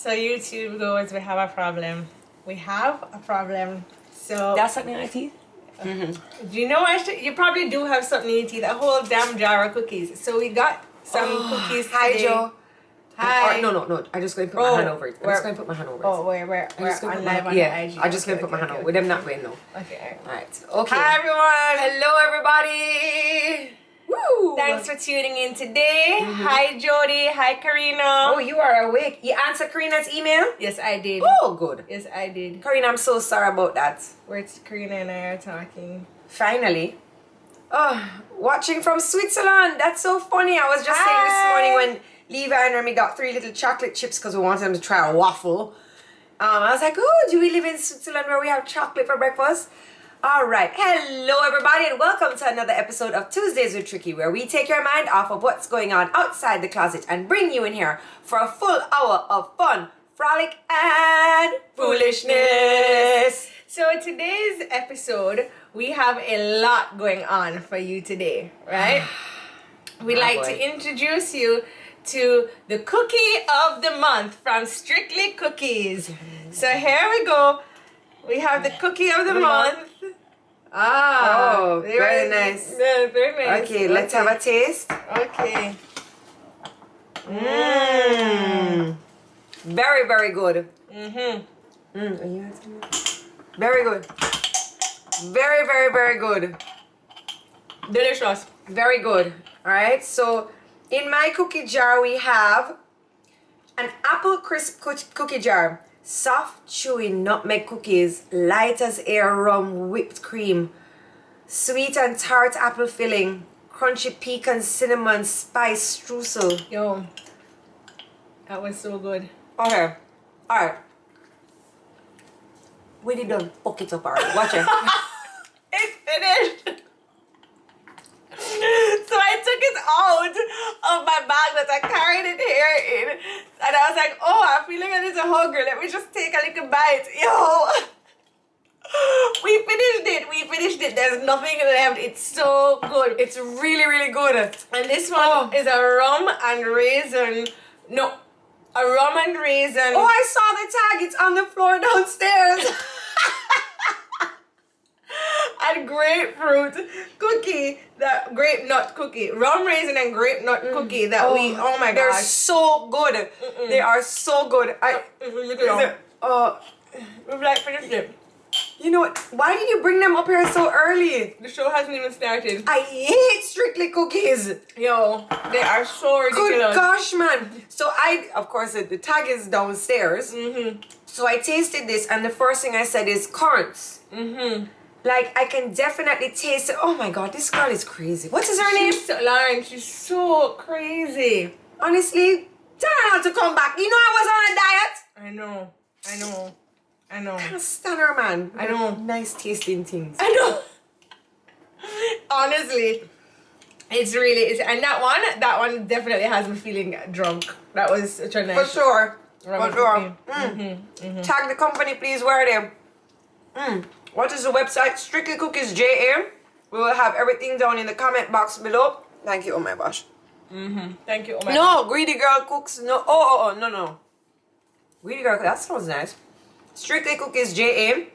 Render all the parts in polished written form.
So YouTube goes, we have a problem. We have a problem. So That's something in your teeth? do you know what? You probably do have something in your teeth. A whole damn jar of cookies. So we got some cookies Hi, today. Joe. Hi. No. I'm just going to put my hand over it. I'm just going to put my hand over it. Oh, we're on live on the IG. I'm just going to put my hand over it. With them not going, no. Okay. Alright. Okay. Hi, everyone. Hello, everybody. Woo. Thanks for tuning in today. Hi, Jodi. Hi, Karina. Oh, you are awake. You answered Karina's email? Yes, I did. Oh, good. Yes, I did. Karina, I'm so sorry about that. Where Karina and I are talking. Finally. Oh, watching from Switzerland. That's so funny. I was just saying this morning when Levi and Remy got 3 little chocolate chips because we wanted them to try a waffle. I was like, oh, do we live in Switzerland where we have chocolate for breakfast? All right. Hello, everybody, and welcome to another episode of Tuesdays with Tricky, where we take your mind off of what's going on outside the closet and bring you in here for a full hour of fun, frolic, and foolishness. So today's episode, we have a lot going on for you today, right? We like to introduce you to the cookie of the month from Strictly Cookies. So here we go. We have the cookie of the month. Oh, very nice. Yeah, very nice. Okay, let's have a taste. Okay. Very, very good. Very good. Very, very, very good. Delicious. Very good. All right. So in my cookie jar we have an apple crisp cookie jar, soft, chewy nutmeg cookies, light as air rum whipped cream, sweet and tart apple filling, crunchy pecan cinnamon spice streusel. Yo, that was so good. Okay. All right. We did done fuck it up already. Watch it. It's finished. So I took it out of my bag that I carried it here in, and I was like, oh, I'm feeling a little hungry. Let me just take a little bite. Yo, we finished it. There's nothing left. It's so good. It's really, really good. And this one is a rum and raisin. No, a rum and raisin. Oh, I saw the tag. It's on the floor downstairs. And grapefruit cookie, that grape nut cookie, rum raisin and grape nut cookie that oh my they're gosh, so good. They are so good. We've like finished it. You know what? Why did you bring them up here so early? The show hasn't even started. I hate Strictly Cookies. Yo, they are so ridiculous. Good gosh, man. So of course, the tag is downstairs. So I tasted this, and the first thing I said is currants. Like, I can definitely taste it. Oh my God, this girl is crazy. What is her name? Lauren, she's so crazy. Honestly, tell her not to come back. You know I was on a diet. I know. I can't stand her, man. I know. Nice tasting things. I know. Honestly, and that one definitely has me feeling drunk. That was such a nice. For sure. Cookie. Tag the company, please. Where are they? What is the website? Strictly Cookies JA. We will have everything down in the comment box below. Thank you. Oh my gosh. Thank you. Oh my No, Greedy Girl Cooks. No. No. Greedy Girl. That sounds nice. Strictly Cookies JA.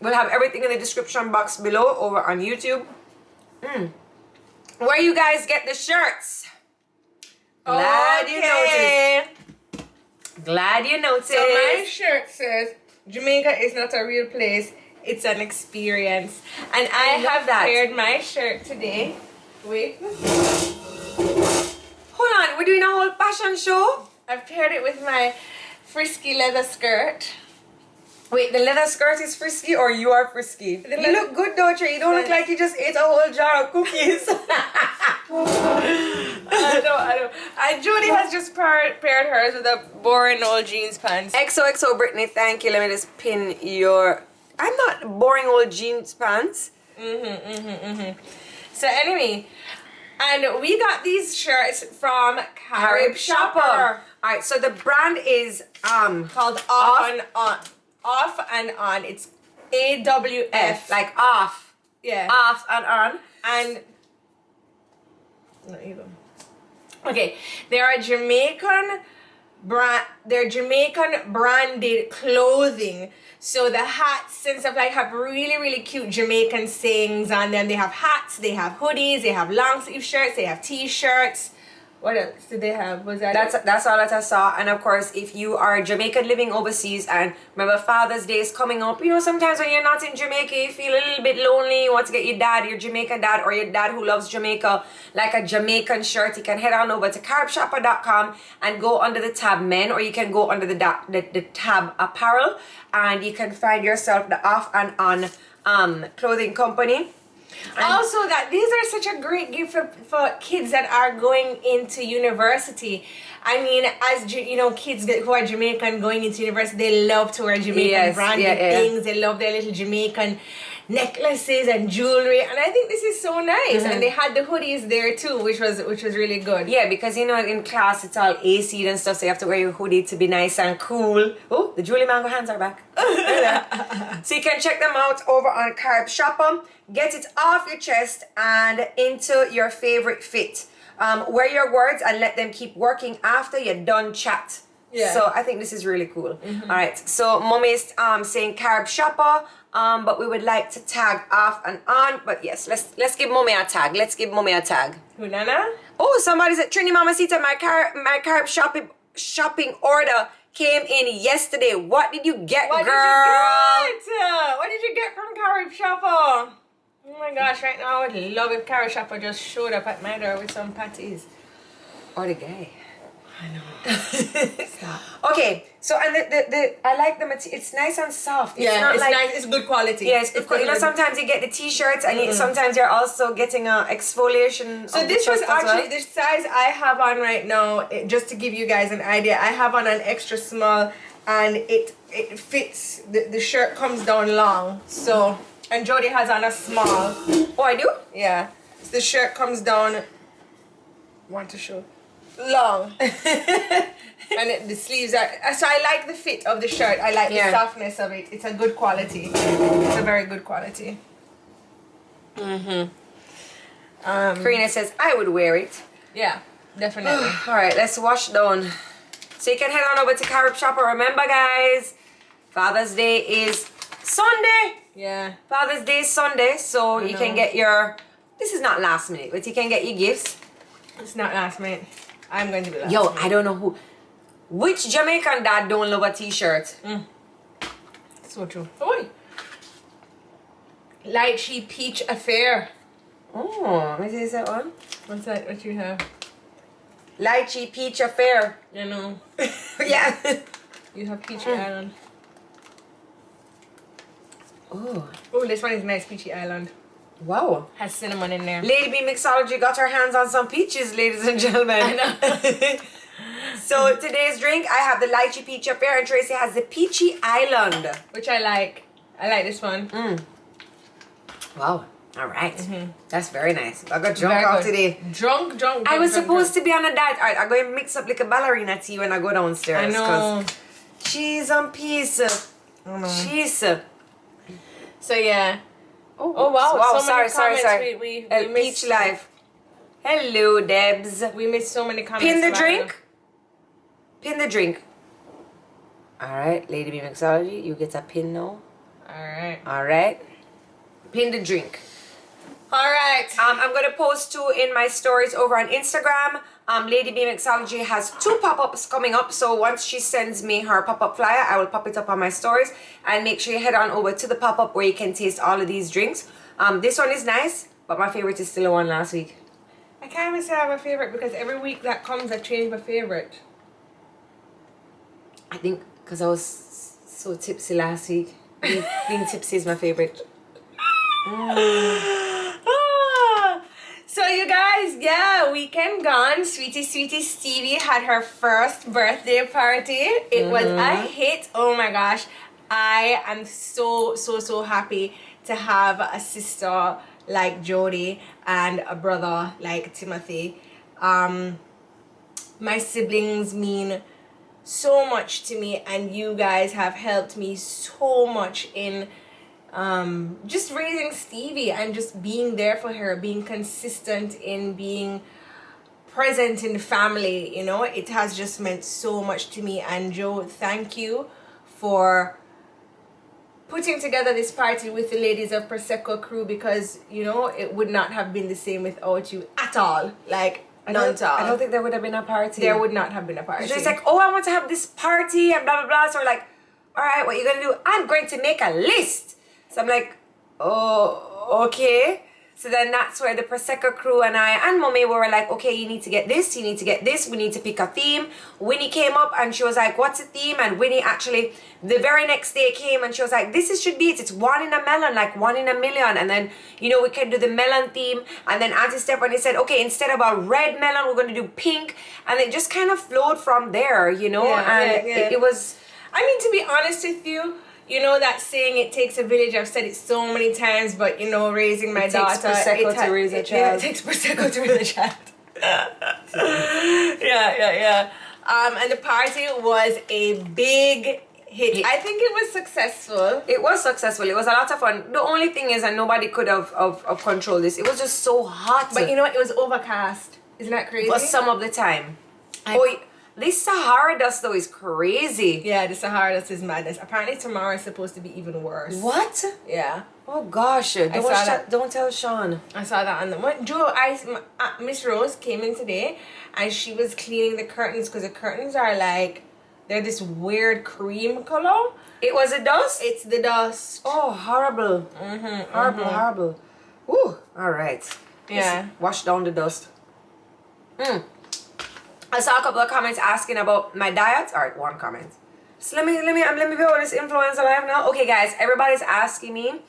We'll have everything in the description box below over on YouTube. Where you guys get the shirts? Glad you noticed. Glad you noticed. So my shirt says, Jamaica is not a real place, it's an experience. And I have paired my shirt today. Wait. Hold on, we're doing a whole fashion show? I've paired it with my frisky leather skirt. Wait, the leather skirt is frisky or you are frisky? You look good though, Trey. You don't look like you just ate a whole jar of cookies. I know. And Jodi has just paired hers with a boring old jeans pants. XOXO Brittany, thank you. Let me just pin your... I'm not boring old jeans pants. So anyway, and we got these shirts from Carib Shopper. Alright, so the brand is called Off and On. It's AWF. Like off. Yeah. Off and on. And not even. Okay, they are Jamaican they're Jamaican branded clothing. So the hats and stuff like have really, really cute Jamaican sayings on them. They have hats, they have hoodies, they have long sleeve shirts, they have t-shirts. What else do they have? Was That's all that I saw. And of course, if you are Jamaican living overseas and remember Father's Day is coming up, you know, sometimes when you're not in Jamaica, you feel a little bit lonely, you want to get your dad, your Jamaican dad, or your dad who loves Jamaica, like a Jamaican shirt, you can head on over to caribshopper.com and go under the tab men, or you can go under the tab apparel, and you can find yourself the Off and On clothing company. And also, that these are such a great gift for kids that are going into university. I mean, as you know, kids who are Jamaican going into university, they love to wear Jamaican branded things. They love their little Jamaican necklaces and jewelry, and I think this is so nice. And they had the hoodies there too, which was really good. Yeah, because you know in class it's all AC and stuff, so you have to wear your hoodie to be nice and cool. Oh, the Julie Mango hands are back. So you can check them out over on Carib Shopper. Get it off your chest and into your favorite fit. Wear your words and let them keep working after you're done chat. Yeah. So I think this is really cool. All right. So Mommy is saying Carib Shopper, but we would like to tag Off and On. But yes, let's give Mommy a tag. Let's give Mommy a tag. Who, Nana? Oh, somebody said Trini Mamacita, my Carib shopping order came in yesterday. What did you get, girl? What did you get from Carib Shopper? Oh my gosh, right now I would love if Carib Shopper just showed up at my door with some patties. Or the guy. I know. Stop. Okay, so and the I like the material. It's nice and soft. It's not like, nice. It's good quality. Yeah, it's good quality. You know, sometimes you get the t-shirts and sometimes you're also getting a exfoliation. So this was actually the size I have on right now. Just to give you guys an idea, I have on an extra small, and it fits. The shirt comes down long. So and Jodi has on a small. Oh, I do? Yeah. So the shirt comes down. Want to show? Long. And the sleeves are, so I like the fit of the shirt. I like the softness of it. It's a good quality. It's a very good quality. Karina says I would wear it. Yeah, definitely. All right, let's wash down. So you can head on over to Carib Shopper. Remember, guys, Father's Day is Sunday. Yeah. Father's Day is Sunday, so you can get your. This is not last minute, but you can get your gifts. It's not last minute. I'm going to be last minute. I don't know which Jamaican dad don't love a t-shirt. So true. Oh, lychee peach affair. Oh, what is that one? What's that? What you have? Lychee peach affair. You know. Yeah. You have Peachy Island. Oh. Oh, this one is nice, Peachy Island. Wow. Has cinnamon in there. Lady B Mixology got her hands on some peaches, ladies and gentlemen. I know. So today's drink, I have the lychee peach affair, and Traci has the Peachy Island. Which I like. I like this one. Wow. All right. That's very nice. I got drunk off today. Drunk. I was supposed to be on a diet. I'm going to mix up like a ballerina tea when I go downstairs. I know. Cheese and peace. I know. Cheese. So yeah. Oh wow. So sorry. We Peach Life. Hello, Debs. We missed so many comments. Pin the drink. Pin the drink. Alright, Lady B Mixology, you get a pin now. Alright. Pin the drink. Alright. I'm going to post 2 in my stories over on Instagram. Lady B Mixology has 2 pop-ups coming up, so once she sends me her pop-up flyer, I will pop it up on my stories, and make sure you head on over to the pop-up where you can taste all of these drinks. This one is nice, but my favorite is still the one last week. I can't even say I have a favorite because every week that comes I change my favorite. I think because I was so tipsy last week. Being tipsy is my favorite. So you guys, yeah, weekend gone. Sweetie Stevie had her first birthday party. It was a hit. Oh my gosh. I am so happy to have a sister like Jodi and a brother like Timothy. My siblings mean so much to me, and you guys have helped me so much in just raising Stevie and just being there for her, being consistent in being present in the family, you know. It has just meant so much to me. And Joe, thank you for putting together this party with the ladies of Prosecco crew, because, you know, it would not have been the same without you at all. Like, none at all. I don't think there would have been a party. There would not have been a party. It's like, oh, I want to have this party and blah, blah, blah. So we're like, all right, what are you going to do? I'm going to make a list. So I'm like, oh, okay. So then that's where the Prosecco crew and I and Mommy were like, okay, you need to get this, you need to get this, we need to pick a theme. Winnie came up and she was like, what's the theme? And Winnie actually, the very next day came and she was like, should be it. It's 1 in a melon, like 1 in a million. And then, you know, we can do the melon theme. And then Auntie Stephanie said, okay, instead of a red melon, we're going to do pink. And it just kind of flowed from there, you know. It was... I mean, to be honest with you, you know that saying, it takes a village. I've said it so many times, but, you know, raising my daughter. It takes Prosecco to raise a child. It takes Prosecco to raise a child. Yeah. And the party was a big hit. I think it was successful. It was successful. It was a lot of fun. The only thing is that nobody could have controlled this. It was just so hot. But you know what? It was overcast. Isn't that crazy? For some of the time. This Sahara dust though is crazy. Yeah, the Sahara dust is madness. Apparently tomorrow is supposed to be even worse. What? Yeah. Oh gosh, don't tell Sean. I saw that on the Joe. Miss Rose came in today, and she was cleaning the curtains, because the curtains are like, they're this weird cream color. It was a dust. It's the dust. Oh, horrible. Horrible. Woo. All right. Yeah. Just wash down the dust. I saw a couple of comments asking about my diet. All right, one comment. So let me be on this influencer live now. Okay, guys, everybody's asking me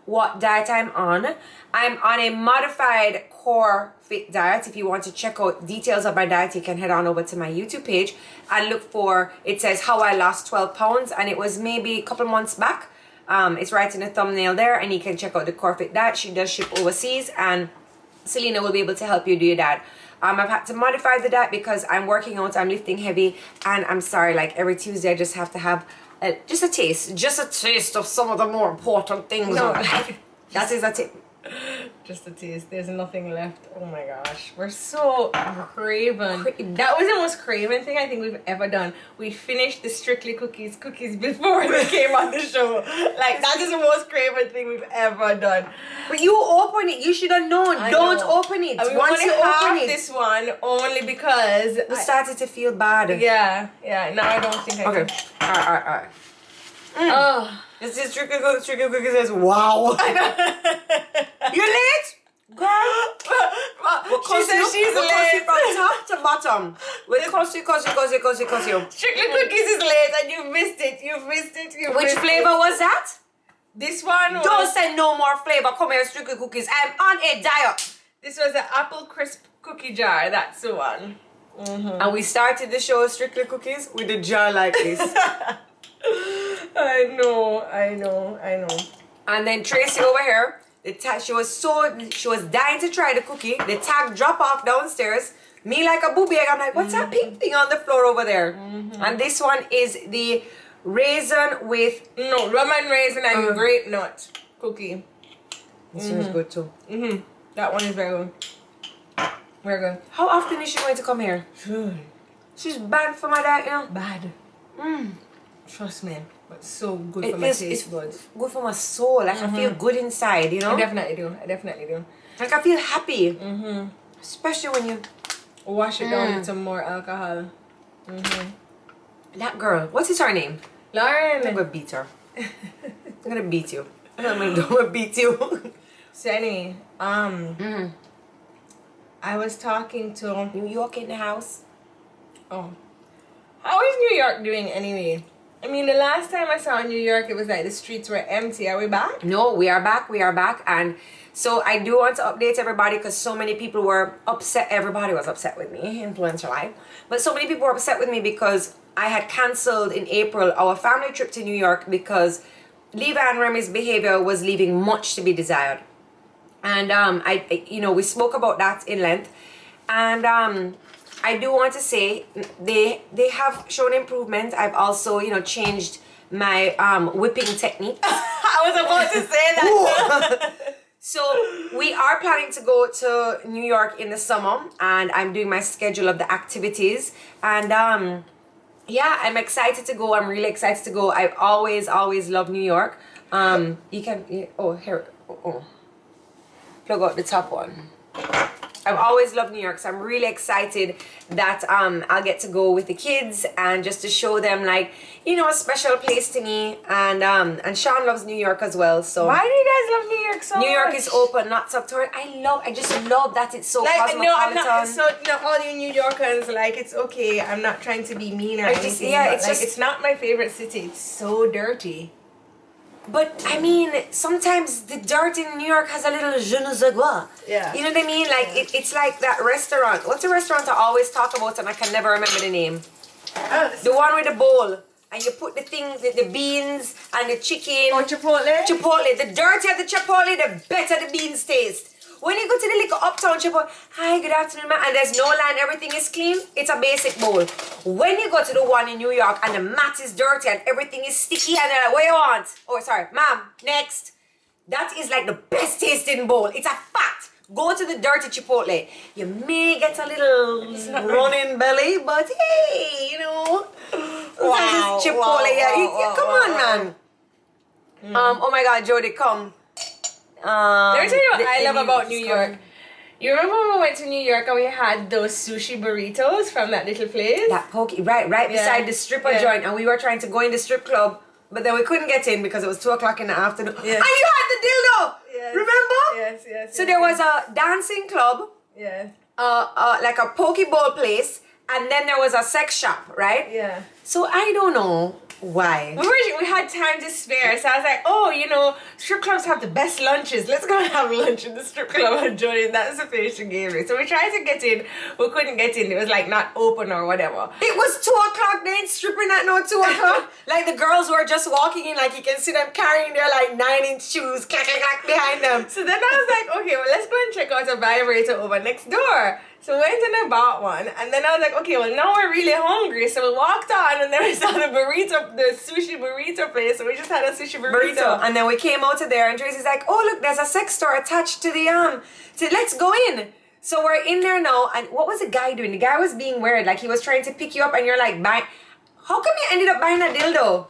what diet I'm on. I'm on a modified core fit diet. If you want to check out details of my diet, you can head on over to my YouTube page and look for, it says how I lost 12 pounds, and it was maybe a couple months back. It's right in the thumbnail there, and you can check out the core fit diet. She does ship overseas, and Selena will be able to help you do your diet. I've had to modify the diet because I'm working out, I'm lifting heavy, and I'm sorry, like every Tuesday I just have to have just a taste of some of the more important things. No, that is a tip. Just a taste. There's nothing left. Oh my gosh, we're so craven. That was the most craven thing I think we've ever done. We finished the Strictly cookies before they came on the show. Like, that is the most craven thing we've ever done. But you open it. You should have known. Don't open it. And we Once you open it, this one only because we started to feel bad. Yeah. No, I don't think I can. All right. Oh. This is Strictly Cookies says, wow. You're late? Girl. She says she's late. From top to bottom. We'll cuss you. Strictly Cookies is late and you've missed it. Which flavor was that? This one was... Don't say no more flavor. Come here, Strictly Cookies. I'm on a diet. This was the apple crisp cookie jar. That's the one. And we started the show Strictly Cookies with a jar like this. I know. And then Traci over here, she was dying to try the cookie. The tag drop off downstairs. Me like a booby egg. I'm like, what's that pink thing on the floor over there? And this one is the raisin with rum and raisin and grape nut cookie. This one's good too. That one is very good. Very good. How often is she going to come here? She's bad for my diet, you know? Bad. Trust me, but so good for my taste buds. Good for my soul. Like I feel good inside, you know. I definitely do. Like I feel happy. Especially when you wash it down with some more alcohol. That girl, what is her name? Lauren. I'm gonna beat her. I'm gonna beat you. I'm gonna beat you. So anyway, I was talking to New York in the house. Oh, how is New York doing anyway? I mean, the last time I saw New York, it was like the streets were empty. Are we back? No, we are back. And so I do want to update everybody because so many people were upset. Everybody was upset with me, Influencer Live. But so many people were upset with me because I had cancelled in April our family trip to New York because Levi and Remy's behavior was leaving much to be desired. And we spoke about that in length. And I do want to say they have shown improvement. I've also, changed my whipping technique. I was about to say that. So we are planning to go to New York in the summer, and I'm doing my schedule of the activities. And yeah, I'm excited to go. I'm really excited to go. I've always loved New York. You can plug out the top one. I've always loved New York, so I'm really excited that I'll get to go with the kids and just to show them, like, you know, a special place to me. And Sean loves New York as well. So why do you guys love New York so much? New York is open, not October. I just love that it's so like, cosmopolitan. no, I'm not. So no, all you New Yorkers, like, it's okay. I'm not trying to be mean or anything. Yeah, it's like, just, it's not my favorite city. It's so dirty. But I mean, sometimes the dirt in New York has a little je ne sais quoi. Yeah. You know what I mean? Like it's like that restaurant. What's a restaurant I always talk about and I can never remember the name? Oh, the one with the bowl. And you put the things, the beans and the chicken. Oh, Chipotle? Chipotle. The dirtier the Chipotle, the better the beans taste. When you go to the little uptown Chipotle, hi, good afternoon, ma'am, and there's no line, everything is clean, it's a basic bowl. When you go to the one in New York and the mat is dirty and everything is sticky and they're like, what do you want? Oh, sorry, ma'am, next. That is like the best tasting bowl. It's a fact. Go to the dirty Chipotle. You may get a little running belly, but hey, you know. Wow, Chipotle, come on, man. Oh my God, Jodi, come. Let me tell you what I love about New York. You remember when we went to New York and we had those sushi burritos from that little place? That right beside the stripper joint, and we were trying to go in the strip club, but then we couldn't get in because it was 2:00 in the afternoon. Yes. And you had the dildo. Yes. Remember? Yes. So there was a dancing club. Yes. Like a poke bowl place, and then there was a sex shop, right? Yeah. So I don't know why. We had time to spare, so I was like, oh, you know, strip clubs have the best lunches. Let's go and have lunch in the strip club and Jodi. That's the face she gave me. So we tried to get in, we couldn't get in. It was like not open or whatever. It was 2:00. They ain't stripping at no 2:00. Like the girls were just walking in, like you can see them carrying their like 9-inch shoes, clack behind them. So then I was like, okay, well, let's go and check out a vibrator over next door. So we went and I bought one, and then I was like, okay, well, now we're really hungry. So we walked on, and then we saw the sushi burrito place. So we just had a sushi burrito. And then we came out of there, and Tracy's like, oh, look, there's a sex store attached to the so let's go in. So we're in there now, and what was the guy doing? The guy was being weird. Like, he was trying to pick you up, and you're like, how come you ended up buying a dildo?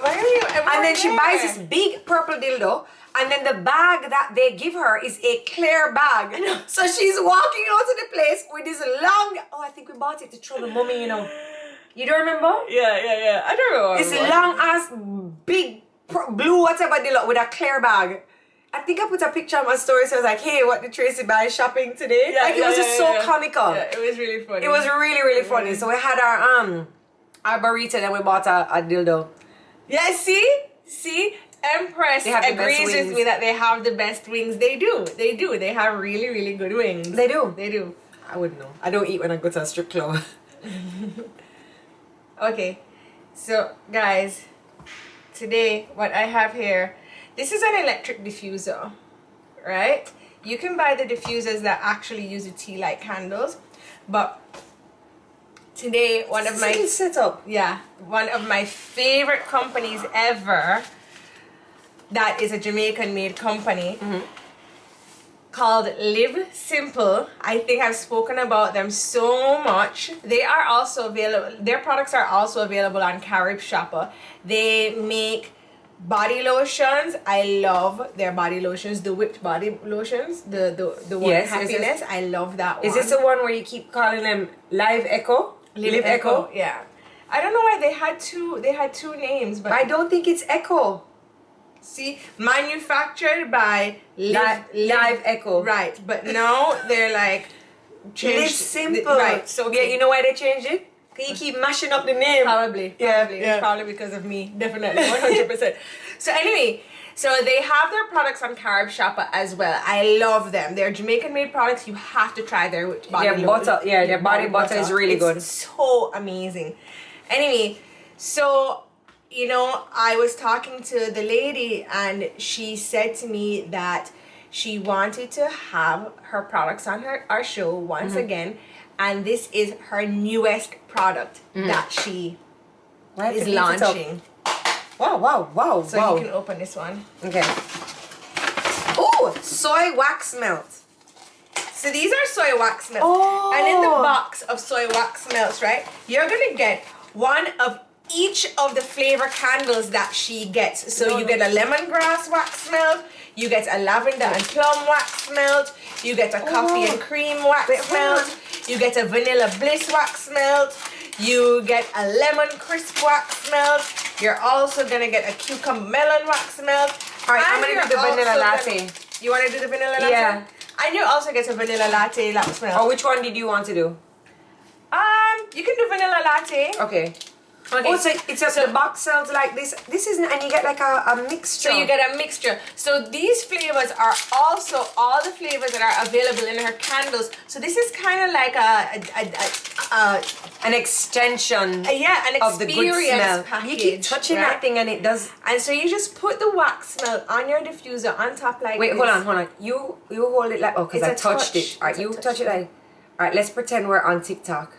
Why are you? And then she buys this big purple dildo. And then the bag that they give her is a clear bag. So she's walking out of the place with this long... Oh, I think we bought it to throw the mummy, you know. You don't remember? Yeah. I don't remember. This long-ass, big, blue whatever dildo with a clear bag. I think I put a picture on my story, so I was like, hey, what did Traci buy shopping today? Yeah, it was just so comical. Yeah, it was really funny. It was really funny. So we had our burrito, and then we bought a dildo. Yeah, see? Empress agrees with me that they have the best wings. They do. They have really good wings. They do. I wouldn't know. I don't eat when I go to a strip club. Okay, so guys, today what I have here, this is an electric diffuser, right? You can buy the diffusers that actually use the tea light candles, but today one of my favorite companies ever, that is a Jamaican made company, called Live Simple. I think I've spoken about them so much. They are also available, their products are also available on Carib Shopper. They make body lotions. I love their body lotions, the whipped body lotions, the one happiness. I love that one. Is this the one where you keep calling them Live Echo? Live Echo? Yeah. I don't know why they had two names, but I don't think it's Echo. See, manufactured by Live Echo. Right, but now they're like changed. Live Simple. Right, so yeah, you know why they changed it? Because you keep mashing up the name. Probably. It's probably because of me. Definitely, 100%. So anyway, so they have their products on Carib Shopper as well. I love them. They're Jamaican made products. You have to try their body butter. Yeah, their body butter is really good. So amazing. Anyway, so you know, I was talking to the lady and she said to me that she wanted to have her products on our show once again, and this is her newest product that she is launching. Wow. So you can open this one. Okay. Oh, so soy wax melt. So these are soy wax melts. Oh. And in the box of soy wax melts, right, you're going to get one of each of the flavor candles that she gets. So you get a lemongrass wax melt, you get a lavender and plum wax melt, you get a coffee and cream wax melt, you get a vanilla bliss wax melt, you get a lemon crisp wax melt, you're also going to get a cucumber melon wax melt. All right, I'm going to do the vanilla latte. You want to do the vanilla latte? Yeah. And you also get a vanilla latte wax melt. Or which one did you want to do? You can do vanilla latte. Okay. Okay. Oh, so the box sells like this. This isn't, and you get like a mixture. So you get a mixture. So these flavors are also all the flavors that are available in her candles. So this is kind of like an extension. An of the good smell. package. You keep touching that thing and it does. And so you just put the wax melt on your diffuser on top like Wait, this. hold on. You hold it like, because I touched it. All right, you touch it like. All right, let's pretend we're on TikTok.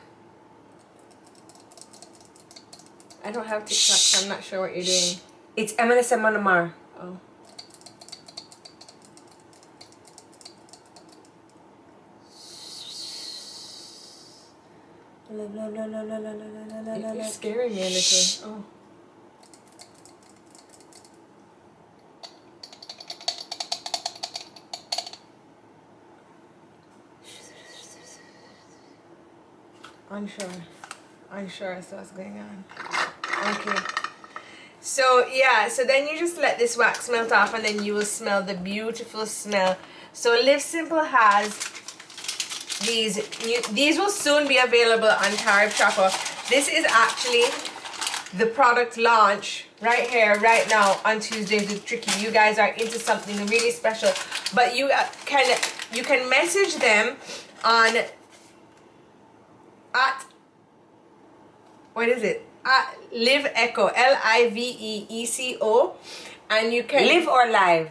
I don't have TikTok, so I'm not sure what you're doing. It's MNSM Manamar. Oh. You're scaring me a little. Oh. Unsure as to what's going on. Okay. So yeah, so then you just let this wax melt off and then you will smell the beautiful smell. So Live Simple has these will soon be available on Tariff Shopper. This is actually the product launch right here, right now on Tuesdays with Tricky. You guys are into something really special, but you can message them on at what is it? At Live Echo, LIVEECO, and you can Live or live.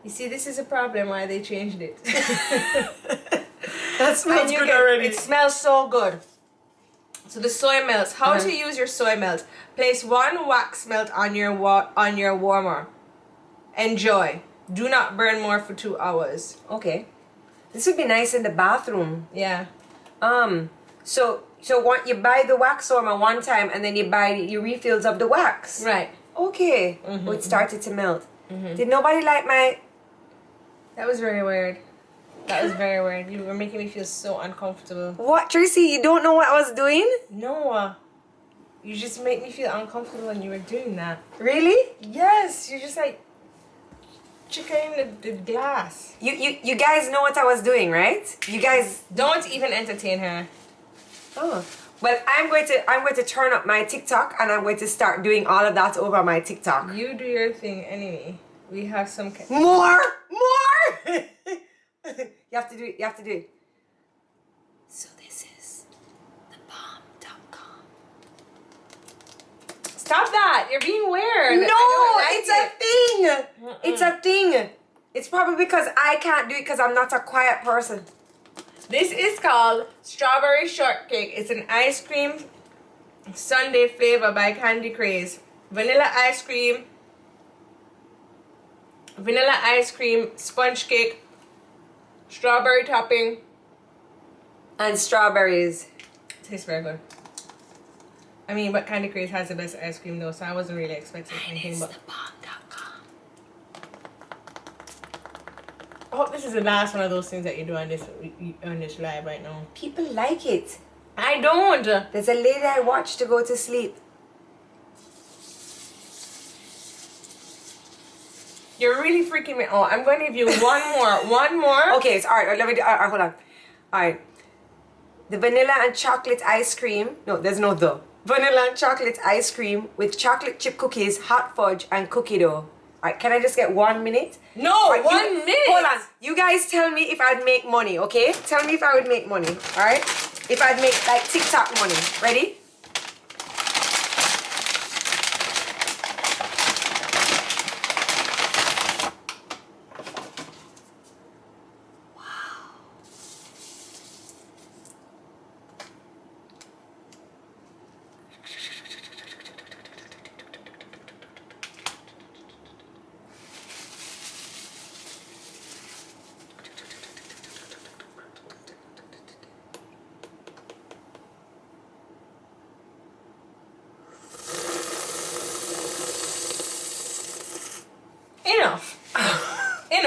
You see, this is a problem why they changed it. That smells good already. It smells so good. So the soy melts. How to use your soy melt? Place one wax melt on your warmer. Enjoy. Do not burn more for 2 hours. Okay. This would be nice in the bathroom. Yeah. So you buy the wax warmer one time and then you buy your refills of the wax. Right. Okay. Oh, it started to melt. Did nobody like my... That was very weird. That was very weird. You were making me feel so uncomfortable. What, Tracy? You don't know what I was doing? No. You just make me feel uncomfortable when you were doing that. Really? Yes. You're just like chicken in the glass. You guys know what I was doing, right? You guys... Don't even entertain her. Oh. Well, I'm going to turn up my TikTok and I'm going to start doing all of that over my TikTok. You do your thing anyway. We have some... More! You have to do it. So this is thebomb.com. Stop that! You're being weird. No, it's a thing. It's a thing. It's probably because I can't do it because I'm not a quiet person. This is called Strawberry Shortcake. It's an ice cream sundae flavor by Candy Craze. Vanilla ice cream, sponge cake, strawberry topping, and strawberries. Tastes very good. I mean, but Candy Craze has the best ice cream though, so I wasn't really expecting anything but... thebomb.com. I hope this is the last one of those things that you do on this live right now. People like it. I don't. There's a lady I watch to go to sleep. You're really freaking me out. I'm going to give you one more. Okay, it's all right. Let me do. All right, hold on. All right. The vanilla and chocolate ice cream. No, there's no the. Vanilla and chocolate ice cream with chocolate chip cookies, hot fudge, and cookie dough. All right, can I just get 1 minute? No, right, 1 minute. Hold on. You guys tell me if I'd make money, okay? Tell me if I would make money, all right? If I'd make like TikTok money. Ready?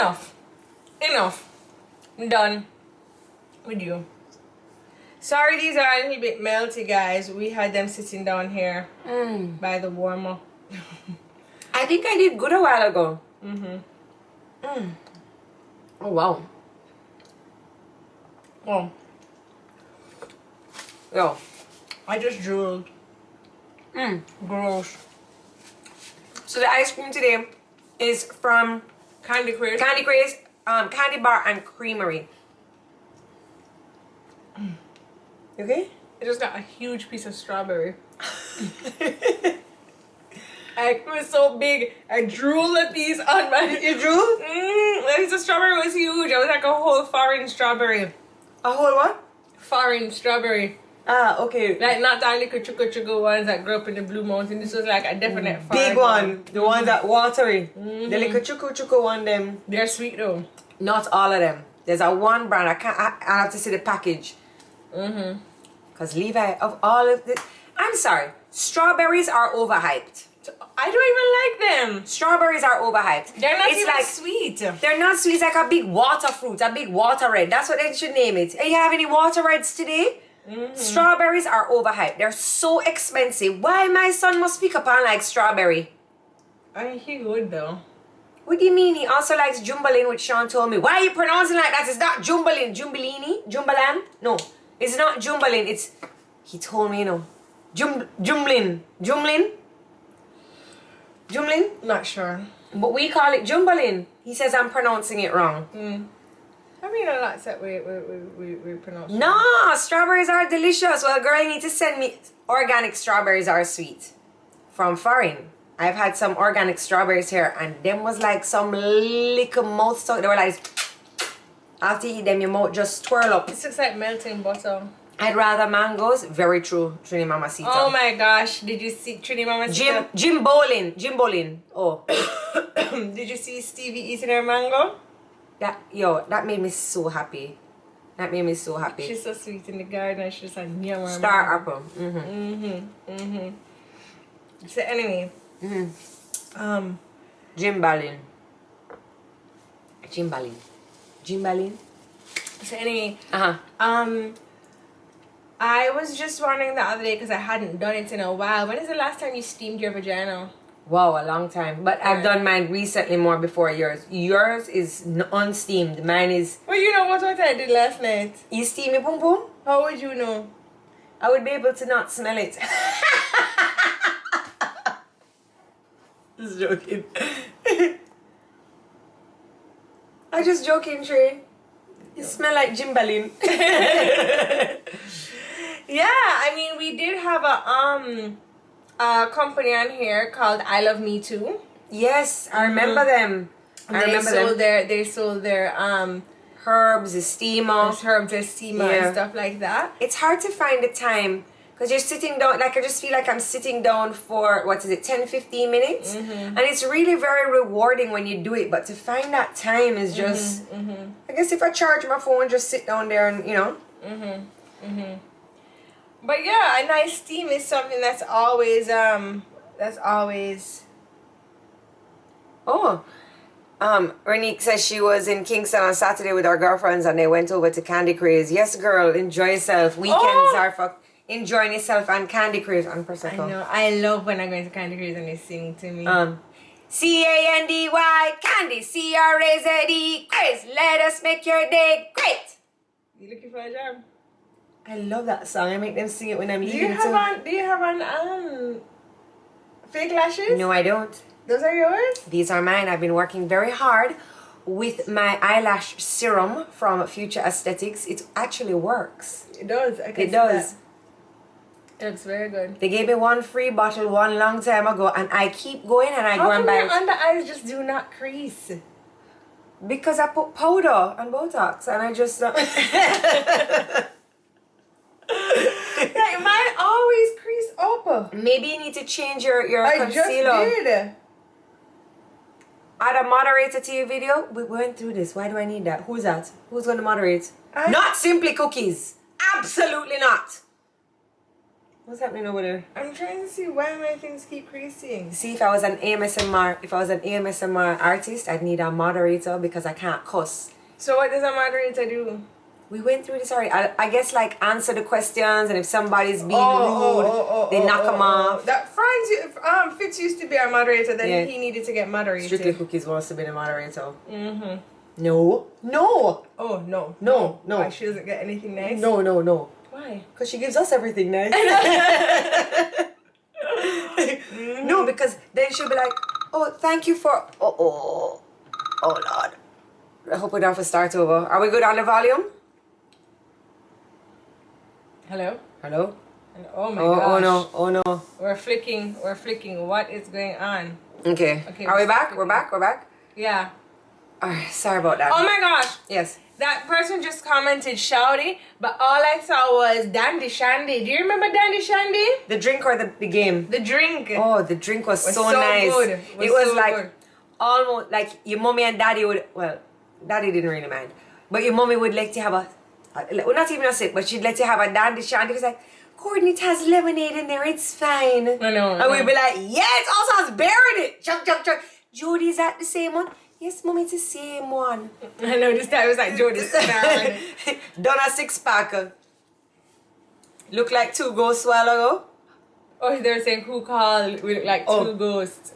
enough. I'm done with you. Sorry, these are a little bit melty, guys. We had them sitting down here by the warmer. I think I did good a while ago. Oh, wow. Oh, Yo. I just drooled. Gross. So the ice cream today is from Candy Craze. Candy Craze, Candy Bar and Creamery. Okay? I just got a huge piece of strawberry. It was so big. I drooled a piece on my. You drew? That piece of strawberry was huge. I was like a whole foreign strawberry. A whole what? Foreign strawberry. Ah, okay. Like not that little chuku ones that grew up in the Blue Mountain. This was like a definite foreign Big one. The one that watery. The little chuku one them. They're sweet though. Not all of them. There's a one brand. I have to see the package. Because Levi, of all of the... I'm sorry. Strawberries are overhyped. I don't even like them. Strawberries are overhyped. They're not even like, sweet. They're not sweet. It's like a big water fruit. A big water red. That's what they should name it. Hey, you have any water reds today? Strawberries are overhyped. They're so expensive. Why my son must pick up on like strawberry? I mean, he would though. What do you mean? He also likes Jumbalin, which Sean told me. Why are you pronouncing like that? It's not Jumbalin. Jumbalini? Jumbalan? No. It's not Jumbalin. It's... He told me, you know. Jumlin. Jumlin? Jumlin? Not sure. But we call it Jumbalin. He says I'm pronouncing it wrong. I mean, a lot that we pronounce. No, strawberries are delicious. Well, girl, you need to send me... Organic strawberries are sweet. From foreign. I've had some organic strawberries here, and them was like some little mouth stuff. They were like... After you eat them, your mouth just twirl up. It's just like melting butter. I'd rather mangoes. Very true, Trini Mamacita. Oh my gosh, did you see Trini Mamacita? Jim Bolin. Oh. Did you see Stevie eating her mango? That made me so happy. She's so sweet in the garden. She's just like yum. Star apple. So anyway. Jimbalin. So anyway. Uh-huh. I was just wondering the other day because I hadn't done it in a while. When is the last time you steamed your vagina? Wow, a long time. But I've done mine recently more before yours. Yours is unsteamed. Mine is... Well, you know what I did last night? You steam your pum pum? How would you know? I would be able to not smell it. Just joking. I'm just joking, Trey. You smell like Jimbalin. Yeah, I mean, we did have a company on here called I Love Me Too. Yes, I remember them. They sold their herbs, steamer. And stuff like that. It's hard to find the time because you're sitting down. Like I just feel like I'm sitting down for 10-15 minutes, and it's really very rewarding when you do it. But to find that time is just. I guess if I charge my phone, just sit down there and you know. But yeah, a nice steam is something that's always Oh. Renique says she was in Kingston on Saturday with her girlfriends and they went over to Candy Craze. Yes, girl, enjoy yourself. Weekends are for enjoying yourself and Candy Craze and Prosecco. I know. I love when I go into Candy Craze and they sing to me. Candy, Candy, Craze, Craze. Let us make your day great. You looking for a job? I love that song. I make them sing it when I'm eating. Do you have on fake lashes? No, I don't. Those are yours? These are mine. I've been working very hard with my eyelash serum from Future Aesthetics. It actually works. It does. It does. It looks very good. They gave me one free bottle one long time ago, and I keep going and I go and buy it. How come your under eyes just do not crease? Because I put powder and Botox, and I just. Like mine always crease up. Maybe you need to change your I concealer. just did. Add a moderator to your video. We went through this. Why do I need that? Who's that? Who's going to moderate? I- Not Simply Cookies. Absolutely not. What's happening over there? I'm trying to see why my things keep creasing. See, if I was an AMSMR artist, I'd need a moderator because I can't cuss. So what does a moderator do? We went through this already. I guess like answer the questions, and if somebody's being rude, they knock them off. That Fitz used to be our moderator, then he needed to get moderated. Strictly Cookies wants to be the moderator. Mm-hmm. No. Oh, no. Why, she doesn't get anything nice? No. Why? Because she gives us everything nice. No, because then she'll be like, oh, thank you for... Oh, Lord. I hope we don't have to start over. Are we good on the volume? Hello? Oh my gosh. Oh no. We're flicking. What is going on? Okay. Are we back? We're back? Yeah. Alright, sorry about that. Oh my gosh. Yes. That person just commented shouty, but all I saw was Dandy Shandy. Do you remember Dandy Shandy? The drink or the game? The drink. Oh, the drink was so nice. Good. It was so like good. almost like your mommy and daddy would, well, daddy didn't really mind, but your mommy would let you have well, not even a sip, but she'd let you have a Dandy Shandy. It was like, Gordon, it has lemonade in there, it's fine. I know. And we'd be like, yeah, it also has beer in it. Chug. Jodi, is that the same one? Yes, mommy, it's the same one. I know, this guy was like, Jodi's done a 6-pack. Look like 2 ghosts while ago. Oh, they were saying who called? We look like 2 ghosts.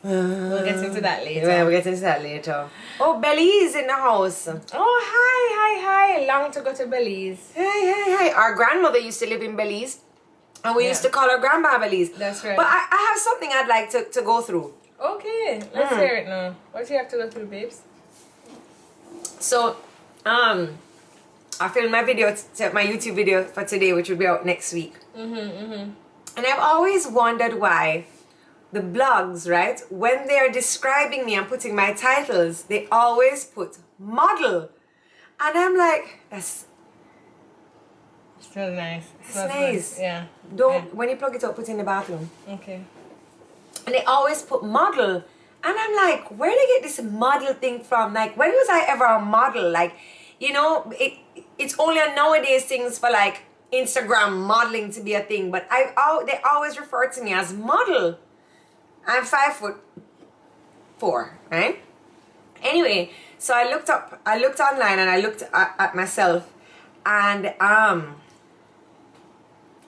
We'll get into that later. Yeah, we'll get into that later. Oh, Belize in the house. Oh, hi. Long to go to Belize. Hey. Our grandmother used to live in Belize. And we used to call her Grandma Belize. That's right. But I have something I'd like to go through. Okay, let's hear it now. What do you have to go through, babes? So, I filmed my my YouTube video for today, which will be out next week. And I've always wondered why the blogs, right, when they're describing me and putting my titles, they always put model. And I'm like, that's... It smells nice. It's nice. Yeah. When you plug it up, put it in the bathroom. Okay. And they always put model. And I'm like, where do they get this model thing from? Like, when was I ever a model? Like, you know, it's only on nowadays things for like Instagram modeling to be a thing. But they always refer to me as model. I'm 5'4", right? Anyway, so I looked online and I looked at myself, and I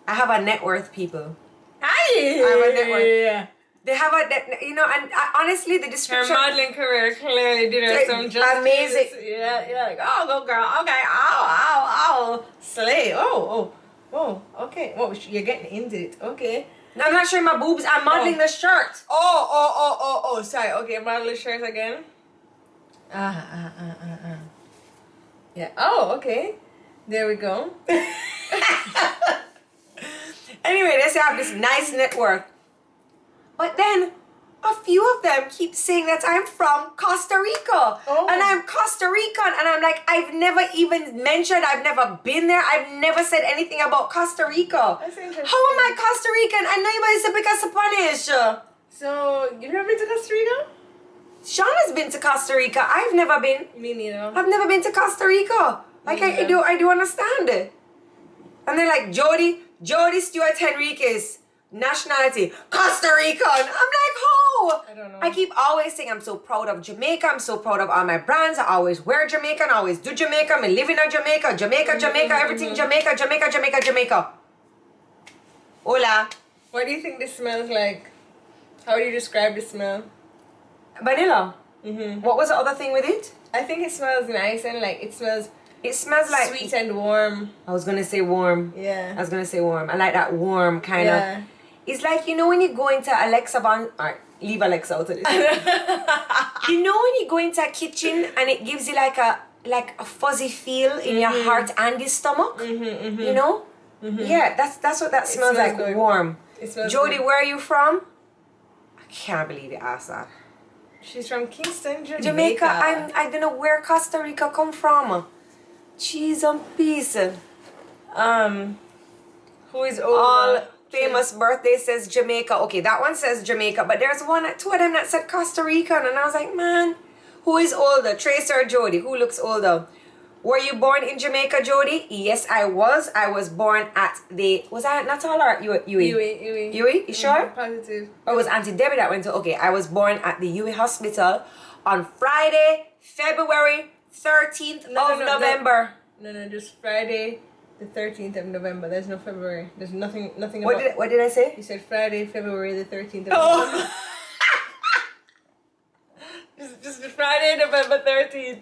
have a net worth, people. Hi. I have a net worth. They have and honestly, the description. Her modeling career clearly did her some justice. Amazing. Yeah, like, oh, go girl. Okay, ow, slay. Oh, okay. Whoa, you're getting into it. Okay. No, I'm not showing my boobs. I'm modeling the shirt. Oh, sorry. Okay, model the shirt again. Yeah. Oh, okay. There we go. Anyway, they say I have this nice network. But then, a few of them keep saying that I'm from Costa Rica. Oh. And I'm Costa Rican. And I'm like, I've never even mentioned, I've never been there. I've never said anything about Costa Rica. That's interesting. How am I Costa Rican? I know you guys speak Spanish. So, you've never been to Costa Rica? Shauna's been to Costa Rica. I've never been. Me neither. I've never been to Costa Rica. Like, I do understand it. And they're like, Jodi Stewart Henriquez. Nationality, Costa Rican. I'm like, how? I don't know. I keep always saying I'm so proud of Jamaica. I'm so proud of all my brands. I always wear Jamaican. I always do Jamaica. I live in Jamaica. Everything Jamaica. Hola. What do you think this smells like? How do you describe the smell? Vanilla. What was the other thing with it? I think it smells nice and like it smells like sweet and warm. I was gonna say warm. Yeah. I like that warm kind of. It's like, you know, when you go into Alexa alright, leave Alexa out of this. You know when you go into a kitchen and it gives you like a fuzzy feel in your heart and your stomach? You know? Yeah, that's what that smells like, good. Warm. Jodi, where are you from? I can't believe you asked that. She's from Kingston, Jamaica. I don't know where Costa Rica come from. Cheese and peace. Who is over? All famous birthday says Jamaica. Okay, that one says Jamaica, but there's two of them that said Costa Rica, and I was like, man, who is older, Traci or Jodi? Who looks older? Were you born in Jamaica, Jodi? Yes, I was. I was born at the... Was I at Natal or UWE? UWE? You sure? Positive. Or it was Auntie Debbie that went to... Okay, I was born at the UWE Hospital on Friday, February 13th of November. No, just Friday, the 13th of November. There's no February. There's nothing What did I say? You said Friday, February the 13th of November. just Friday, November 13th.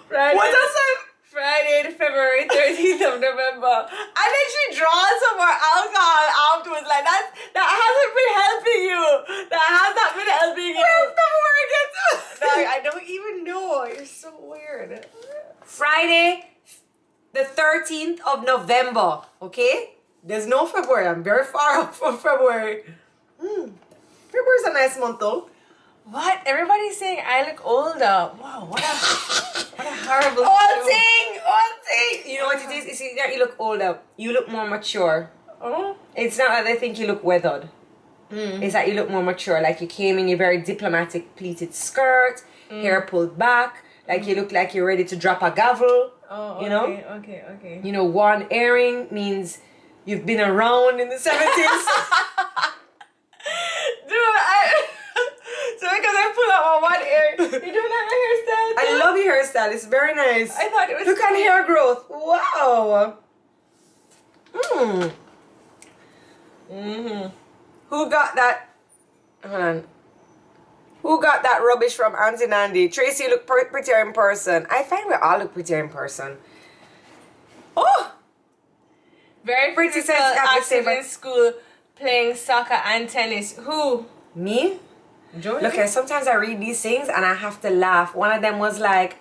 Friday. What does that? Friday to February 13th of November. And then she draws some more alcohol afterwards. Like that hasn't been helping you. That has not been helping you. Where February gets Like, I don't even know. You're so weird. Friday, the 13th of November. Okay? There's no February. I'm very far off from February. February's a nice month though. What? Everybody's saying I look older. Wow, what a horrible All thing. You know what it is? It's not that you look older. You look more mature. Oh? It's not that they think you look weathered. It's that you look more mature. Like you came in your very diplomatic pleated skirt, hair pulled back. Like you look like you're ready to drop a gavel. Oh, okay, you know? Okay. You know, one earring means you've been around in the 70s. So because I pull out my one ear, you don't like my hairstyle? I love your hairstyle. It's very nice. I thought it was... Look at hair growth. Wow. Who got that? Hold on. Who got that rubbish from Auntie Nandy? Traci, you look prettier in person. I find we all look prettier in person. Oh! Very Pretty physical, says active in school, playing soccer and tennis. Who? Me? Jodi? Look, sometimes I read these things and I have to laugh. One of them was like,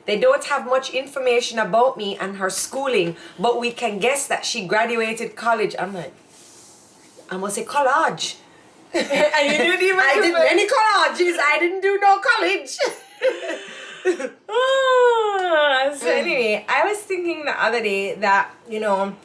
they don't have much information about me and her schooling, but we can guess that she graduated college. I'm like, I must say college. And you didn't even I did many colleges. I didn't do no college. So anyway, I was thinking the other day that, you know,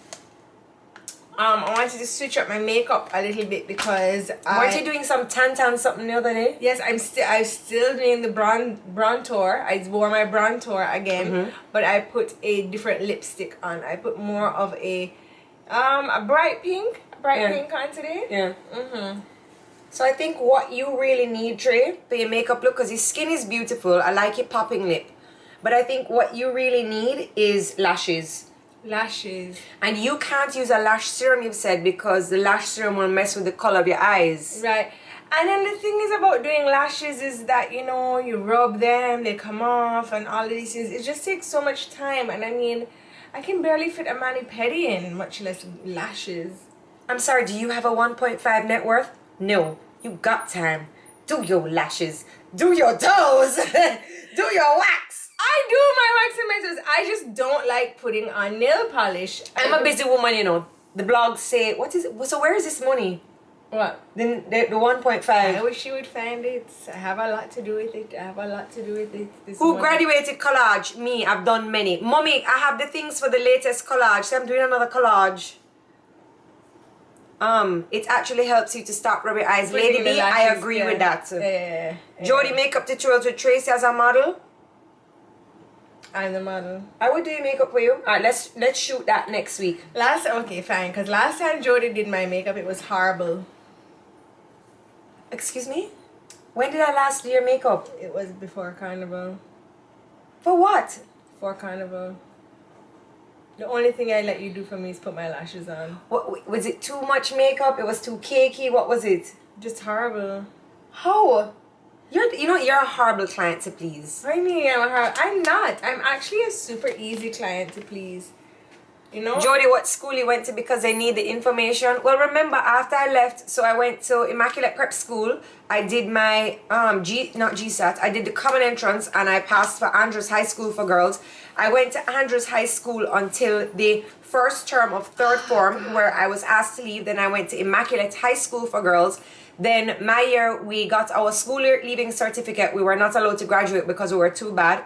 I wanted to switch up my makeup a little bit because Weren't you doing some tan something the other day? Yes, I'm still doing the bronzer. I wore my bronzer again, but I put a different lipstick on. I put more of a bright pink on today. Yeah. So I think what you really need, Trey, for your makeup look, because your skin is beautiful. I like your popping lip. But I think what you really need is lashes. Lashes. And you can't use a lash serum, you've said, because the lash serum will mess with the color of your eyes. Right. And then the thing is about doing lashes is that, you know, you rub them, they come off, and all of these things. It just takes so much time. And I mean, I can barely fit a mani-pedi in, much less lashes. I'm sorry, do you have a 1.5 net worth? No. You got time. Do your lashes. Do your toes. Do your wax. I do my wax and my toes. I just don't like putting on nail polish. I'm a busy woman, you know. The blogs say, what is it? So where is this money? What? The 1.5. I wish you would find it. I have a lot to do with it. This Who morning. graduated collage? Me. I've done many. Mommy, I have the things for the latest collage. So I'm doing another collage. It actually helps you to stop rubbing your eyes. Lady B, I agree with that. Yeah. Jodi makeup tutorials with Traci as a model. I'm the model. I would do your makeup for you. Alright, let's shoot that next week. Okay, fine. Because last time Jodi did my makeup, it was horrible. Excuse me? When did I last do your makeup? It was before Carnival. For what? For Carnival. The only thing I let you do for me is put my lashes on. What was it? Too much makeup? It was too cakey? What was it? Just horrible. How? You're a horrible client to please. I mean, I'm not. I'm actually a super easy client to please. You know? Jodi, what school you went to because they need the information? Well, remember, after I left, so I went to Immaculate Prep School. I did my, not GSAT, I did the common entrance and I passed for Andrews High School for girls. I went to Andrews High School until the first term of third form where I was asked to leave. Then I went to Immaculate High School for girls. Then my year, we got our school year leaving certificate. We were not allowed to graduate because we were too bad.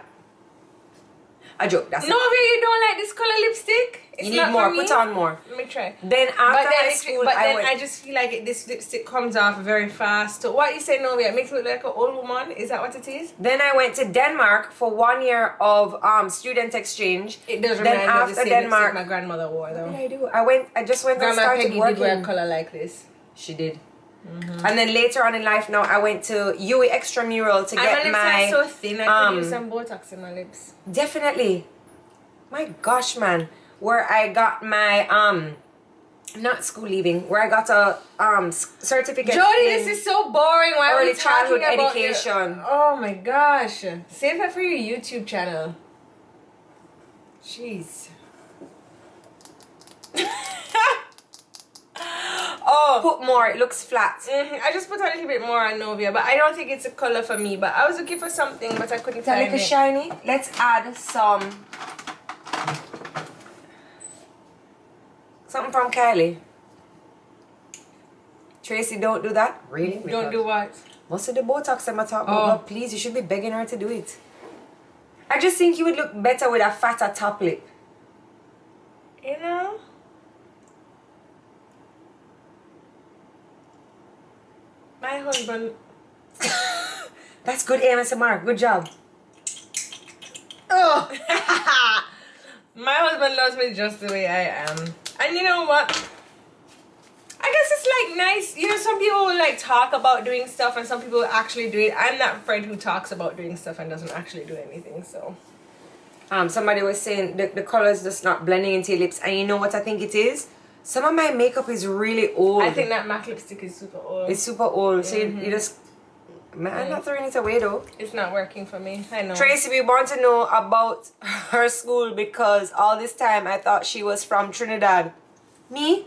A joke, that's it. No, you don't like this color lipstick? It's You need not more. for me. Put on more. Let me try. Then after high school, I just feel like this lipstick comes off very fast. So what you say, Novia? It makes me look like an old woman. Is that what it is? Then I went to Denmark for 1 year of student exchange. It does then remind me of the same Denmark, lipstick my grandmother wore, though. What did I do? I just went and Grandma started Peggy working. did wear a color like this. She did. And then later on in life, now I went to UE Extramural to get and my lips are so thin. I could use some Botox in my lips. Definitely. My gosh, man. Where I got my not school leaving, where I got a certificate. Jodi, this is so boring. Why are we early childhood talking about education. Oh my gosh. Save that for your YouTube channel. Jeez. Oh, put more. It looks flat. I just put a little bit more on Novia, but I don't think it's a color for me. But I was looking for something, but I couldn't find it. It's shiny. Let's add something from Kylie. Traci, don't do that. Really? Don't do what? Most of the Botox I'm talking about, but please, you should be begging her to do it. I just think you would look better with a fatter top lip. You know? My husband. That's good ASMR. Good job. Oh. My husband loves me just the way I am. And you know what? I guess it's like nice. You know, some people will like talk about doing stuff and some people will actually do it. I'm that friend who talks about doing stuff and doesn't actually do anything, so. Somebody was saying the colors just not blending into your lips. And you know what I think it is? Some of my makeup is really old. I think that MAC lipstick is super old. It's super old. So you just... Man, I'm not throwing it away though. It's not working for me. I know. Traci, we want to know about her school because all this time I thought she was from Trinidad. Me?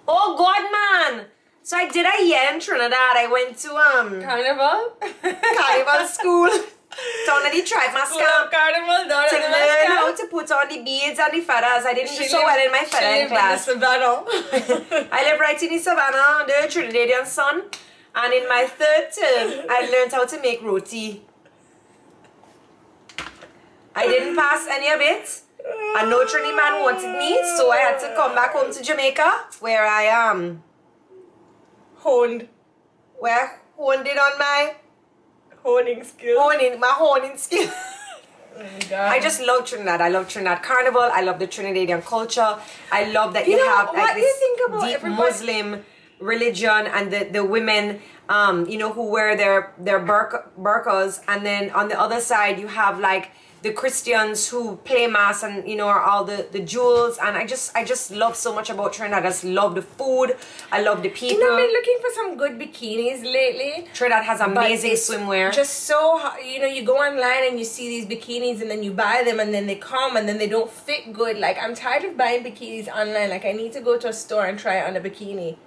Oh God, man! So I did a year in Trinidad. I went to Carnival? Carnival school. Down at the tribe mascot. Carnival down to at the learn mascot. how to put on the beads and the feathers. I didn't do so well in my feather class. In the Savannah. I live right in the Savannah, the Trinidadian sun. And in my third term, I learned how to make roti. I didn't pass any of it. And no Trini man wanted me, so I had to come back home to Jamaica, where I honed. Where I honed it on my honing skill. My honing skill. Oh my God. I just love Trinidad. I love Trinidad Carnival. I love the Trinidadian culture. I love that you know, have like this deep everybody? Muslim religion and the women you know, who wear their burqas, and then on the other side you have like the Christians who play mass and, you know, are all the jewels. And I just love so much about Trinidad. I just love the food. I love the people. You know, I've been looking for some good bikinis lately. Trinidad has amazing swimwear. Just so, you know, you go online and you see these bikinis and then you buy them and then they come and then they don't fit good. Like, I'm tired of buying bikinis online. Like, I need to go to a store and try on a bikini.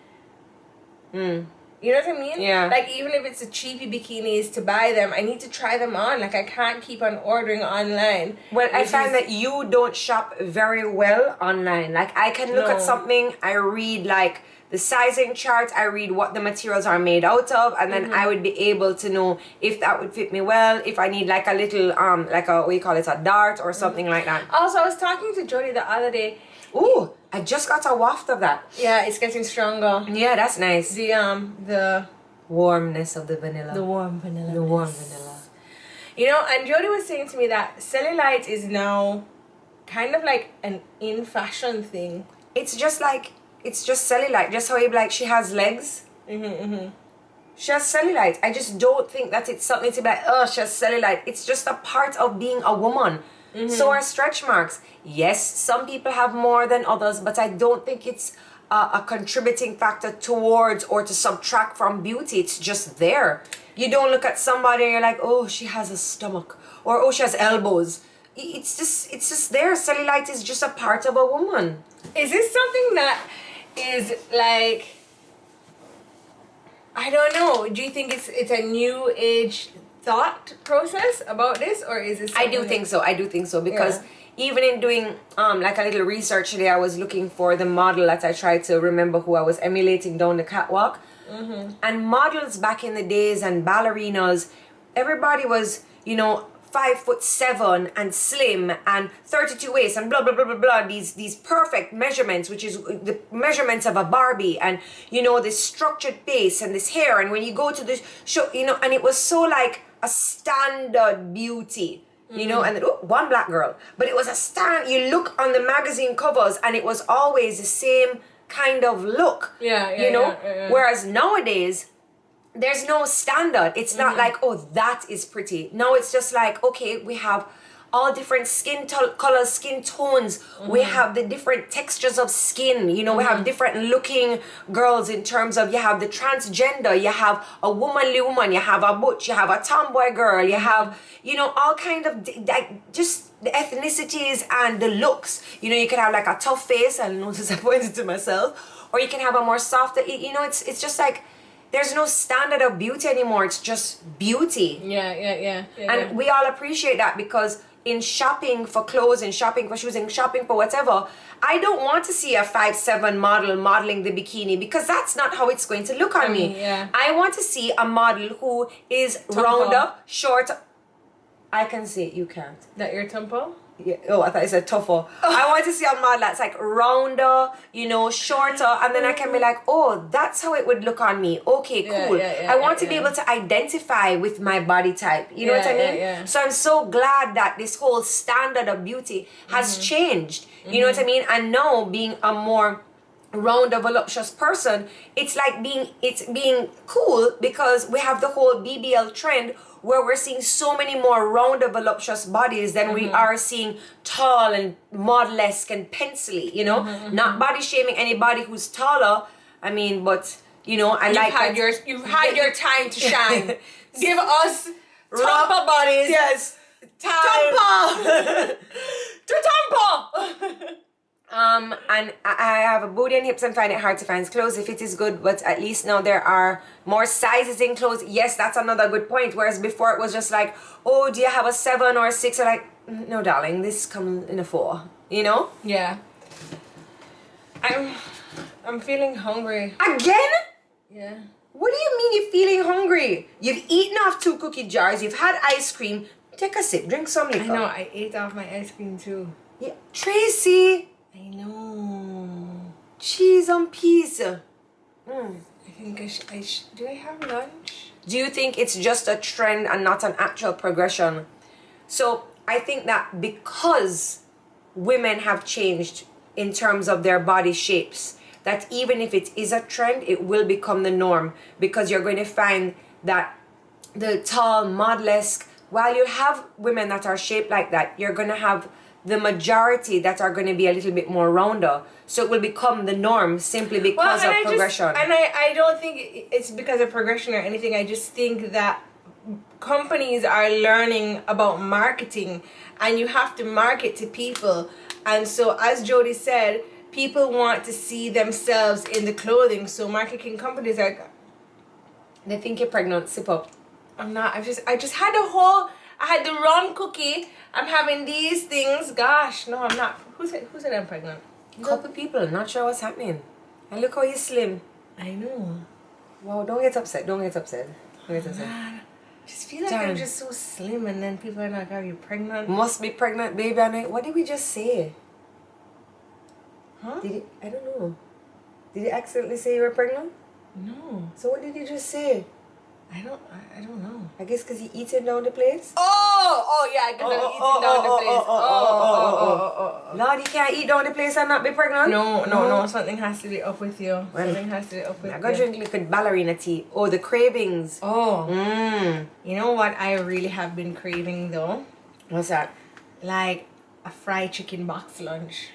You know what I mean? Yeah. Like, even if it's a cheapy bikinis to buy them, I need to try them on. Like, I can't keep on ordering online. Well, I find that you don't shop very well online. Like, I can look at something, I read, like, the sizing chart, I read what the materials are made out of, and then I would be able to know if that would fit me well, if I need, like, a little, like a, what do you call it, a dart or something like that. Also, I was talking to Jodi the other day. Ooh, I just got a waft of that. Yeah, it's getting stronger. Yeah, that's nice. The warmness of the vanilla. The warm vanilla. The warm vanilla. You know, and Jodi was saying to me that cellulite is now kind of like an in fashion thing. It's just cellulite. Just how you like, she has legs. She has cellulite. I just don't think that it's something to be like, oh, she has cellulite. It's just a part of being a woman. So are stretch marks. Yes, some people have more than others, but I don't think it's a contributing factor towards or to subtract from beauty. It's just there. You don't look at somebody and you're like, oh, she has a stomach, or oh, she has elbows. It's just there. Cellulite is just a part of a woman. Is this something that is like, I don't know, do you think it's a new age thought process about this, or is it? I do think so because even in doing like a little research today, I was looking for the model that I tried to remember who I was emulating down the catwalk. And models back in the days and ballerinas, everybody was, you know, 5'7" and slim and 32 waist and blah blah blah blah blah, these perfect measurements, which is the measurements of a Barbie, and you know, this structured face and this hair, and when you go to the show, you know, and it was so like a standard beauty, you know, and then, one black girl, but it was a you look on the magazine covers and it was always the same kind of look, you know, whereas nowadays there's no standard. It's not like, oh, that is pretty. No, it's just like, okay, we have all different skin colors, skin tones. We have the different textures of skin. You know, we have different looking girls in terms of, you have the transgender, you have a womanly woman, you have a butch, you have a tomboy girl, you have, you know, all kind of, like, just the ethnicities and the looks. You know, you can have like a tough face, I notice I pointed to myself, or you can have a more softer, you know, it's just like, there's no standard of beauty anymore. It's just beauty. Yeah. And we all appreciate that, because in shopping for clothes and shopping for shoes and shopping for whatever, I don't want to see a 5'7" model modeling the bikini, because that's not how it's going to look on me. Yeah. I want to see a model who is rounder, shorter. I can see it, you can't. That your tempo? Yeah. Oh, I thought it said tougher. I want to see a model that's like rounder, you know, shorter, and then I can be like, oh, that's how it would look on me. Okay, cool. I want to be able to identify with my body type. You know what I mean? So I'm so glad that this whole standard of beauty has changed. You know what I mean? And now, being a more rounder, voluptuous person, it's like being cool, because we have the whole BBL trend, where we're seeing so many more rounder, voluptuous bodies than we are seeing tall and model-esque and pencily, you know? Not body shaming anybody who's taller, I mean, but, you know, You've had your time to shine. Give us Tampa bodies. Yes. Tampa! To Tampa! And I have a booty and hips and find it hard to find clothes if it is good, but at least now there are more sizes in clothes. Yes, that's another good point. Whereas before it was just like, oh, do you have a 7 or a 6? Or like, no, darling, this comes in a 4. You know? Yeah. I'm feeling hungry. Again? Yeah. What do you mean you're feeling hungry? You've eaten off 2 cookie jars. You've had ice cream. Take a sip. Drink some liquor. I know. I ate off my ice cream too. Yeah. Traci. I know. Cheese on pizza. I think do I have lunch? Do you think it's just a trend and not an actual progression? So I think that because women have changed in terms of their body shapes, that even if it is a trend, it will become the norm, because you're going to find that the tall, model-esque, while you have women that are shaped like that, you're going to have the majority that are going to be a little bit more rounder. So it will become the norm simply because of progression. I don't think it's because of progression or anything. I just think that companies are learning about marketing, and you have to market to people. And so, as Jodi said, people want to see themselves in the clothing. So marketing companies are... They think you're pregnant. Sip up. I'm not. I just had I had the wrong cookie. I'm having these things. Gosh, no, I'm not. Who said I'm pregnant? Couple people, not sure what's happening. And look how you're slim. I know. Wow, don't get upset. Don't get upset. Man, I just feel like I'm just so slim, and then people are like, "Are you pregnant?" Must be pregnant, baby. And what did we just say? Huh? I don't know. Did you accidentally say you were pregnant? No. So what did you just say? I don't know. I guess because you eating down the place? Oh, yeah, because I'm eating down the place. Oh. Lord, you can't eat down the place and not be pregnant? No. Something has to be up with you. Something has to be up with you. I got drink liquid ballerina tea. Oh, the cravings. Oh. You know what I really have been craving, though? What's that? Like a fried chicken box lunch.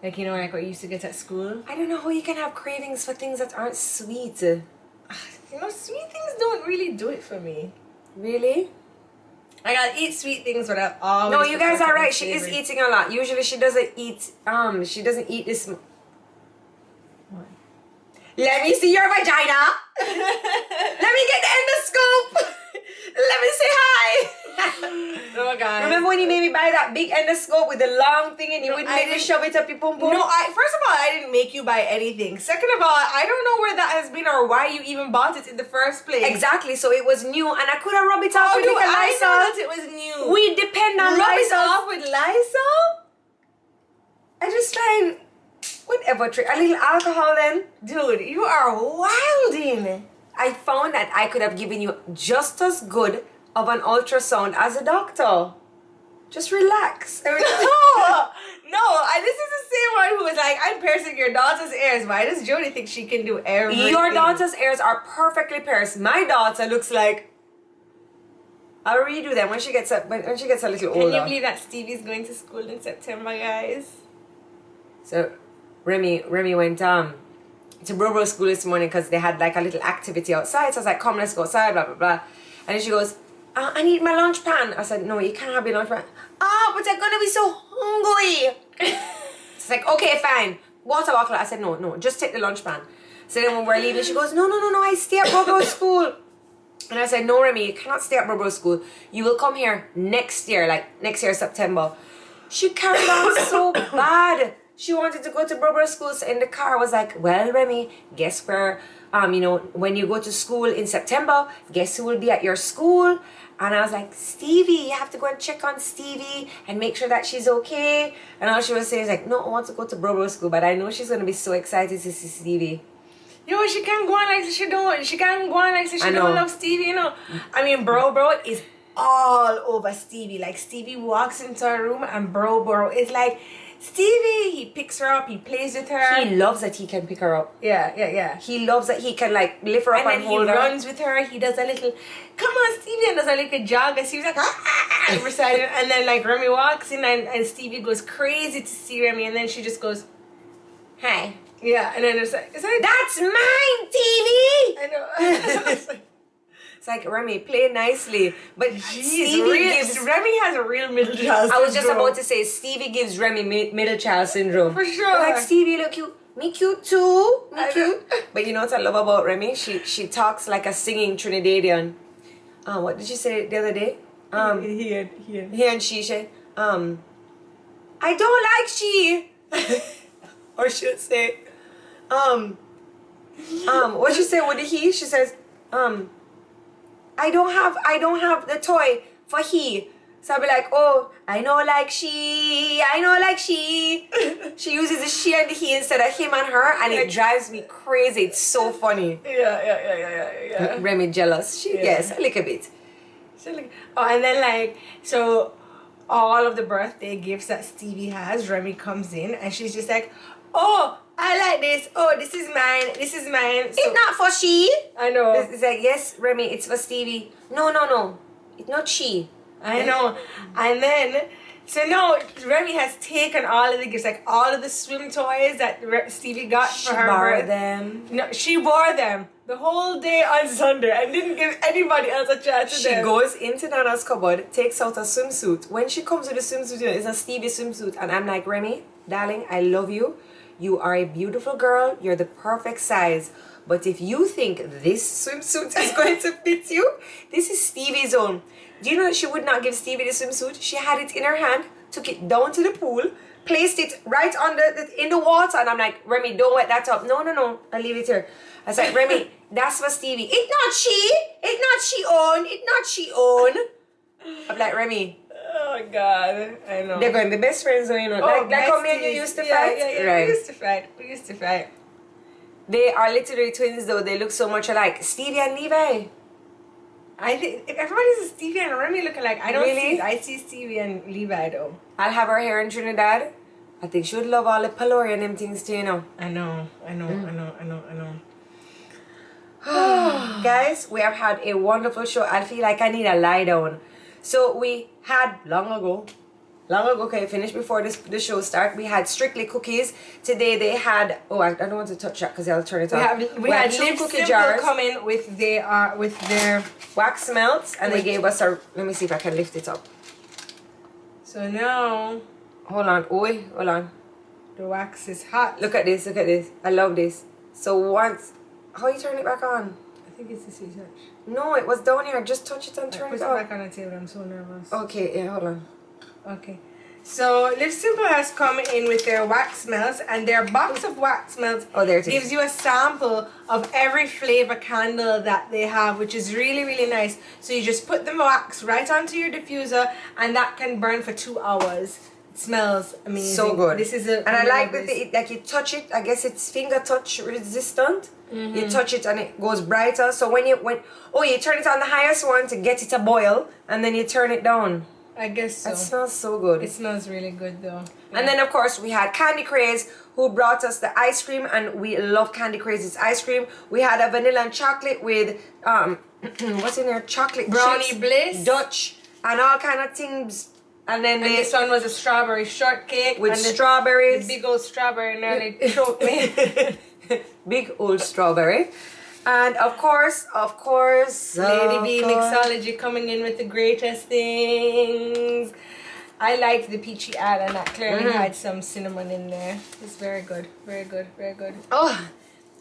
Like, you know, like what you used to get at school? I don't know how you can have cravings for things that aren't sweet. You know, sweet things don't really do it for me. Really? I gotta eat sweet things, but I always... No, you guys are right. She is eating a lot. Usually she doesn't eat this... What? Let me see your vagina. Let me get the endoscope. Let me say hi. No, guys. Remember when you made me buy that big endoscope with the long thing and you wouldn't make me shove it up your pum pum? No, first of all, I didn't make you buy anything. Second of all, I don't know where that has been or why you even bought it in the first place. Exactly, so it was new and I could have rubbed it off How with do little I Lysol. know that it was new? We depend on Rub it Lysol. off with Lysol? I just find whatever trick. A little alcohol then. Dude, you are wilding. I found that I could have given you just as good of an ultrasound as a doctor. Just relax. No, this is the same one who was like, I'm piercing your daughter's ears. Why does Jodi think she can do everything? Your daughter's ears are perfectly pierced. My daughter looks like... I'll redo them when she gets a little older. Can you believe that Stevie's going to school in September, guys? So Remy went to Bro school this morning because they had like a little activity outside. So I was like, come, let's go outside, blah, blah, blah. And then she goes, I need my lunch pan. I said, no, you can't have your lunch pan. But I'm gonna be so hungry. It's like, okay, fine. Water bottle. I said, no, just take the lunch pan. So then when we're leaving, she goes, no, I stay at Bro school. And I said, no, Remy, you cannot stay at Bro school. You will come here next year, September. She carried on so bad. She wanted to go to Bro school. So in the car, I was like, well, Remy, guess where, when you go to school in September, guess who will be at your school? And I was like, Stevie, you have to go and check on Stevie and make sure that she's okay. And all she was saying is like, no, I want to go to Bro school, but I know she's going to be so excited to see Stevie. Yo, she can't go on like she don't. She can't go on like she don't love Stevie, you know. I mean, bro is all over Stevie. Like, Stevie walks into her room and bro is like, Stevie, he picks her up, he plays with her. He loves that he can pick her up. Yeah. He loves that he can like lift her up and hold her. And then he runs with her. He does a little, come on, Stevie, and does a little jog. And Stevie's like, and then like Remy walks in and Stevie goes crazy to see Remy. And then she just goes, hi. Yeah, and then it's like, that's mine, TV! I know. It's like, Remy, play nicely. But Remy has a real middle child syndrome. I was just about to say, Stevie gives Remy middle child syndrome. For sure. Like, Stevie, look cute. Me cute too. Me cute. But you know what I love about Remy? She talks like a singing Trinidadian. What did she say the other day? He and she said, I don't like she. Or she'll say, what she say with the he? She says, I don't have the toy for he. So I'll be like, oh, I know like she. She uses the she and the he instead of him and her, and it drives me crazy. It's so funny. Yeah. Remy jealous. Yes, a little bit. And then so all of the birthday gifts that Stevie has, Remy comes in and she's just like, oh, I like this. Oh, this is mine. So, it's not for she. I know. It's like, yes, Remy, it's for Stevie. No. It's not she. I know. And then, so now Remy has taken all of the gifts, like all of the swim toys that Stevie got for her. She borrowed them. No, she wore them the whole day on Sunday and didn't give anybody else a chance to them. She goes into Nana's cupboard, takes out a swimsuit. When she comes with a swimsuit, it's a Stevie swimsuit. And I'm like, Remy, darling, I love you. You are a beautiful girl. You're the perfect size. But if you think this swimsuit is going to fit you, this is Stevie's own. Do you know that she would not give Stevie the swimsuit? She had it in her hand, took it down to the pool, placed it right in the water, and I'm like, Remy, don't wet that up. No, I'll leave it here. I was like, Remy, that's for Stevie. It's not she own. I'm like, Remy. Oh God, I know. They're going to be best friends, you know. Like how me and you used to fight. Yeah. Right. We used to fight. They are literally twins, though. They look so much alike. Stevie and Levi. I think if everybody's Stevie and Remy looking like, I don't really? I see Stevie and Levi though. I'll have her here in Trinidad. I think she would love all the Palori and them things too, you know. I know. Guys, we have had a wonderful show. I feel like I need a lie down. So we had long ago, okay, finished before the show start. We had strictly cookies. Today they had, I don't want to touch that because I'll turn it off. We had two cookie Simple jars come in with their wax melts, and they gave us let me see if I can lift it up. So now, hold on. The wax is hot. Look at this. I love this. So once, how you turn it back on? I think it's the sweet touch. No, it was down here. Just touch it and turn Put it it up. back on the table. I'm so nervous. Okay, yeah, hold on. Okay. So Live Simple has come in with their wax melts, and their box of wax melts There it is. gives you a sample of every flavor candle that they have, which is really, really nice. So you just put the wax right onto your diffuser, and that can burn for 2 hours. It smells amazing. So good. This is a and I like that like you touch it. I guess it's finger touch resistant. You touch it and it goes brighter. So when you turn it on the highest one to get it to boil, and then you turn it down. I guess so. It smells so good. It smells really good though. Yeah. And then of course we had Candy Craze, who brought us the ice cream, and we love Candy Craze's ice cream. We had a vanilla and chocolate with what's in there? Chocolate brownie chips, bliss, Dutch, and all kind of things. And then this one was a strawberry shortcake with and strawberries. the big old strawberry nearly choked me. Big old strawberry. And of course, Lady B Mixology coming in with the greatest things. I liked the Peachy ad, and that clearly had some cinnamon in there. It's very good, very good, very good. Oh,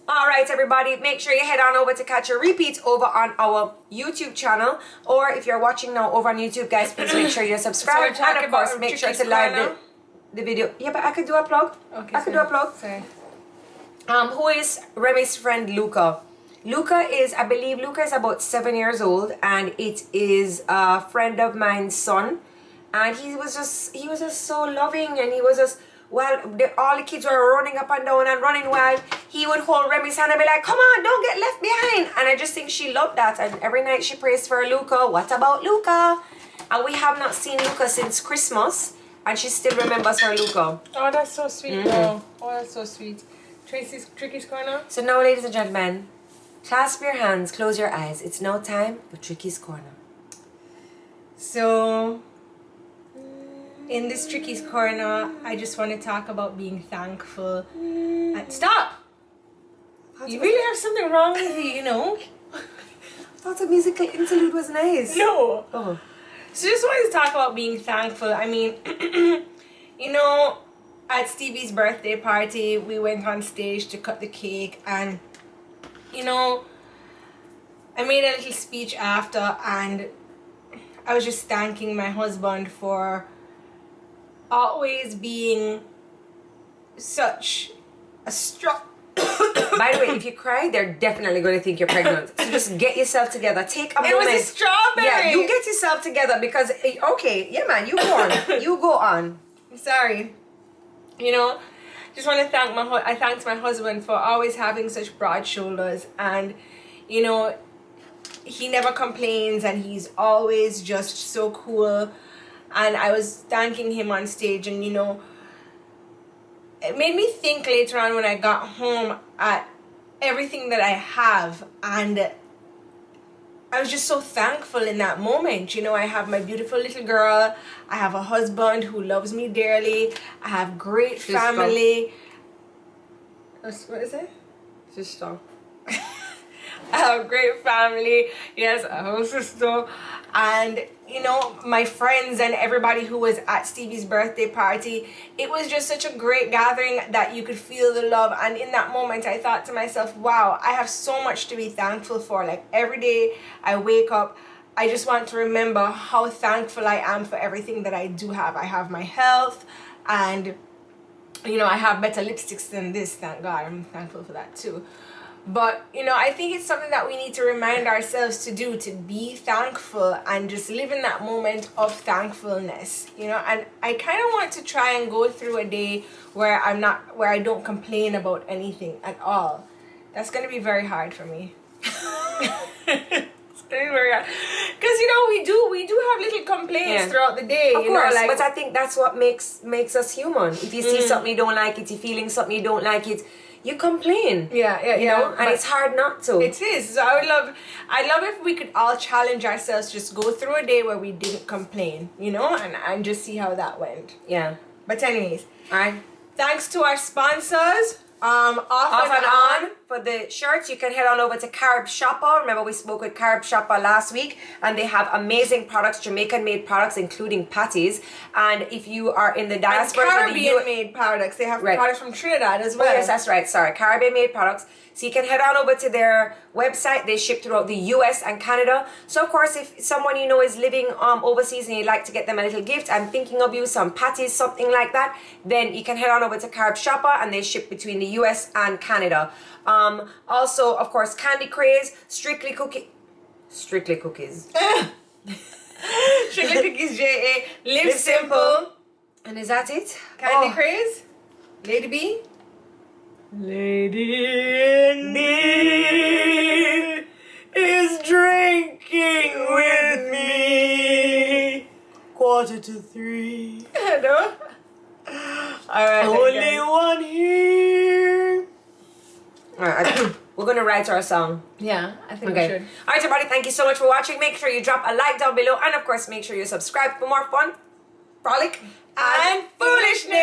all right, everybody. Make sure you head on over to catch a repeat over on our YouTube channel, or if you're watching now over on YouTube, guys, please make sure you're subscribed, So and of course, make sure to like the video. Yeah, but I could do a plug. Okay, I could do a plug. Sorry. Who is Remy's friend Luca? Luca is, I believe, Luca is about 7 years old, and it is a friend of mine's son, and he was just so loving, and he was just, all the kids were running up and down and running wild. He would hold Remy's hand and be like, come on, don't get left behind. And I just think she loved that, and every night she prays for Luca. What about Luca? And we have not seen Luca since Christmas, and she still remembers her Luca. Oh, that's so sweet, though. Oh, that's so sweet. Tracy's Tricky's Corner. So now, ladies and gentlemen, clasp your hands, close your eyes. It's now time for Tricky's Corner. So, in this Tricky's Corner, I just want to talk about being thankful. And stop! You really have something wrong with you, you know? I thought the musical interlude was nice. No! Oh. So just wanted to talk about being thankful. I mean, you know, at Stevie's birthday party, we went on stage to cut the cake, and you know, I made a little speech after, and I was just thanking my husband for always being such a strong... By the way, if you cry, they're definitely going to think you're pregnant. So just get yourself together. Take a moment. It was a strawberry! Yeah, you get yourself together because, okay, yeah, man, you go on. You go on. I'm sorry. You know, just want to thank I thanked my husband for always having such broad shoulders, and you know, he never complains, and he's always just so cool. And I was thanking him on stage, and you know, it made me think later on when I got home at everything that I have, and I was just so thankful in that moment. You know, I have my beautiful little girl. I have a husband who loves me dearly. I have great family. What is it? Sister. I have a great family. Yes, I have a sister. And, you know, my friends and everybody who was at Stevie's birthday party, it was just such a great gathering that you could feel the love. And in that moment, I thought to myself, wow, I have so much to be thankful for. Like, every day I wake up, I just want to remember how thankful I am for everything that I do have. I have my health, and, you know, I have better lipsticks than this, thank God. I'm thankful for that too. But, you know, I think it's something that we need to remind ourselves to do, to be thankful and just live in that moment of thankfulness, you know. And I kind of want to try and go through a day where I don't complain about anything at all. That's going to be very hard for me. It's going to be very hard. Because, you know, we do have little complaints throughout the day. Of course, but I think that's what makes us human. If you see something you don't like it, you're feeling something you don't like it, you complain. Yeah. You know, and it's hard not to. It is. So I'd love if we could all challenge ourselves, just go through a day where we didn't complain, you know, and just see how that went. Yeah. But anyways, all right. Thanks to our sponsors, Off and On for the shirts, you can head on over to Carib Shopper. Remember, we spoke with Carib Shopper last week, and they have amazing products, Jamaican-made products, including patties. And if you are in the diaspora, Caribbean-made products. They have products from Trinidad as well. Oh, yes, that's right. Sorry, Caribbean-made products. So you can head on over to their website. They ship throughout the US and Canada. So of course, if someone you know is living overseas and you'd like to get them a little gift, I'm thinking of you, some patties, something like that, then you can head on over to Carib Shopper, and they ship between the US and Canada. Also, of course, Candy Craze, Strictly Cookies. Strictly Cookies, J.A. Live simple. And is that it? Candy Craze? Lady B? Lady in me is drinking with me. 2:45. No? Alright. Only one here. Alright, we're gonna write our song. Yeah, I think we should. Alright, everybody, thank you so much for watching. Make sure you drop a like down below, and of course, make sure you subscribe for more fun, frolic, And foolishness.